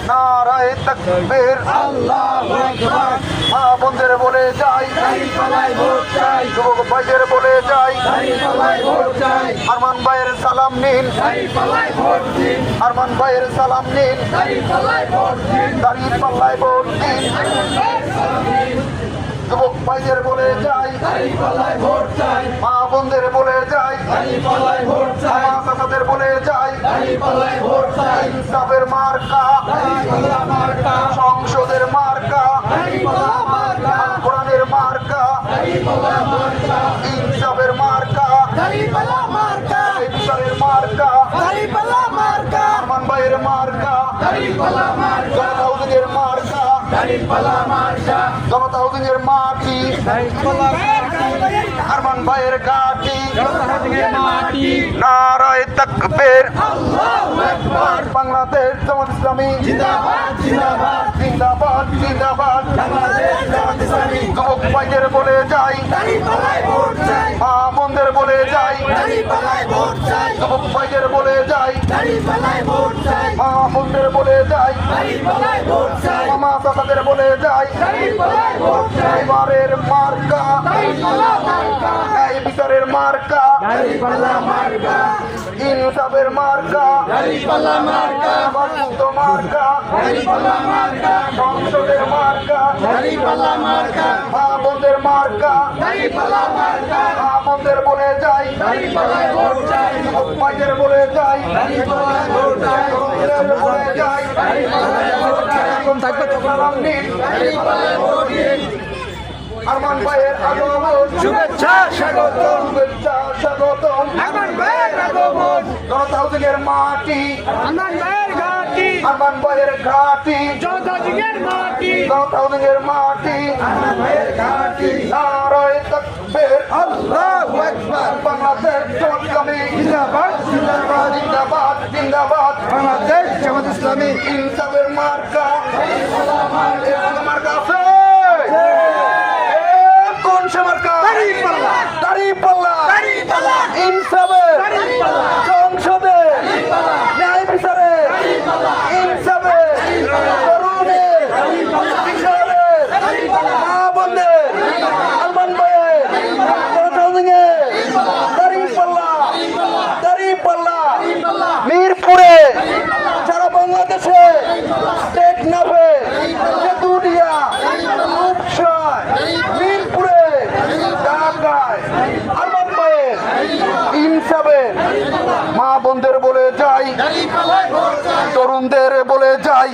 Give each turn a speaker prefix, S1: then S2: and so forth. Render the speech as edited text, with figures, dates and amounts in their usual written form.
S1: নারায়ে তাকবীর,
S2: আল্লাহু আকবার।
S1: মা বোনদের বলে যাই,
S2: দাঁড়িপাল্লায় ভোট চাই,
S1: যুবক ভাইদের বলে যাই,
S2: দাঁড়িপাল্লায় ভোট চাই,
S1: আরমান ভাইয়ের সালাম নিন,
S2: দাঁড়িপাল্লায় ভোট দিন,
S1: আরমান ভাইয়ের সালাম নিন,
S2: দাঁড়িপাল্লায় ভোট দিন,
S1: দাঁড়িপাল্লায় ভোট দিন। যুবক ভাইদের বলে যাই,
S2: দাঁড়িপাল্লায় ভোট চাই,
S1: মা বোনদের বলে যাই,
S2: দাঁড়িপাল্লায় ভোট চাই,
S1: মা চাচাদের বলে যাই,
S2: দাঁড়িপাল্লায় ভোট চাই,
S1: ইনসাফের মার্কা,
S2: দাঁড়িপাল্লা মার্কা,
S1: সংসদের মার্কা,
S2: দাঁড়িপাল্লা মার্কা,
S1: কোরআনের মার্কা,
S2: দাঁড়িপাল্লা মার্কা,
S1: ইনসাফের মার্কা,
S2: দাঁড়িপাল্লা মার্কা,
S1: বিচারের মার্কা,
S2: দাঁড়িপাল্লা মার্কা,
S1: আরমান ভাইয়ের মার্কা,
S2: দাঁড়িপাল্লা মার্কা,
S1: জনতা হাউজিংয়ের মার্কা,
S2: দাঁড়িপাল্লা মার্কা,
S1: জনতা হাউজিংয়ের মাটি,
S2: দাঁড়িপাল্লা মার্কা,
S1: আরমান ভাইয়ের ঘাটি,
S2: মাটি,
S1: নারায়ে তাকবীর,
S2: আল্লাহু আকবার,
S1: বাংলাদেশ জামাত ইসলামী
S2: জিন্দাবাদ জিন্দাবাদ,
S1: জিন্দাবাদ জিন্দাবাদ।
S2: বাংলাদেশ জামাত ইসলামী,
S1: যুবক ভাইদের বলে যাই,
S2: দাঁড়িপাল্লায় ভোট চাই,
S1: মা বোনদের বলে যাই,
S2: দাঁড়িপাল্লায় ভোট চাই,
S1: যুবক ভাইদের বলে যাই,
S2: দাঁড়িপাল্লায় ভোট চাই,
S1: মা বোনদের বলে যাই,
S2: দাঁড়িপাল্লায় ভোট চাই,
S1: মামা চাচাদের বলে যাই,
S2: দাঁড়িপাল্লায় ভোট চাই,
S1: এবারের মার্কা,
S2: দাঁড়িপাল্লা মার্কা,
S1: এই বিচারের মার্কা,
S2: দাঁড়িপাল্লা মার্কা,
S1: ইনসাফের মার্কা,
S2: দাঁড়িপাল্লা মার্কা,
S1: মুক্ত মার্কা,
S2: দাঁড়িপাল্লা মার্কা,
S1: সংসদের মার্কা,
S2: দাঁড়িপাল্লা মার্কা,
S1: মা বোনদের মার্কা,
S2: দাঁড়িপাল্লা মার্কা,
S1: মা বোনদের বলে যাই,
S2: দাঁড়িপাল্লায় ভোট চাই,
S1: যুবক ভাইদের বলে যাই,
S2: দাঁড়িপাল্লায় ভোট চাই,
S1: তরুণদের বলে যাই,
S2: দাঁড়িপাল্লায় ভোট চাই,
S1: সালাম নিন,
S2: দাঁড়িপাল্লায় ভোট দিন,
S1: আরমান ভাইয়ের আগমন,
S2: শুভেচ্ছা স্বাগতম,
S1: শুভেচ্ছা স্বাগতম।
S2: আরমান ভাইয়ের আগমন,
S1: জনতা হাউজিংয়ের মাটি,
S2: আরমান ভাইয়ের ঘাটি,
S1: আরমান ভাইয়ের ঘাটি,
S2: জনতা জিগের মাটি,
S1: জনতা হাউজিংয়ের মাটি,
S2: আরমান ভাইয়ের ঘাটি,
S1: নারায়ে তাকবীর,
S2: আল্লাহু আকবার,
S1: বাংলাদেশ জামাত ইসলামী
S2: জিন্দাবাদ জিন্দাবাদ,
S1: জিন্দাবাদ জিন্দাবাদ।
S2: বাংলাদেশ জামাত ইসলামী,
S1: ইনসাফের মার্কা, এর মার্কা আছে? কোন সে মার্কা?
S2: দাঁড়িপাল্লা,
S1: দাঁড়িপাল্লা,
S2: দাঁড়িপাল্লা,
S1: ইনসাফের,
S2: দাঁড়িপাল্লা,
S1: সংসদে, ন্যায় বিচারে, ইনসাফের, তরুণের, কিশোরের, মা বোনদের, আরমান ভাইয়ের, জনতা হাউজিংয়ের, দাঁড়িপাল্লা, দাঁড়িপাল্লা, মিরপুরে, সারা বাংলাদেশে, টেকনাফে, তেঁতুলিয়া, রূপসায়, মিরপুরে, ঢাকায়, আরমান ভাইয়ের, ইনসাফের, মা বোনদের বলে যাই, তরুণদের বলে যাই।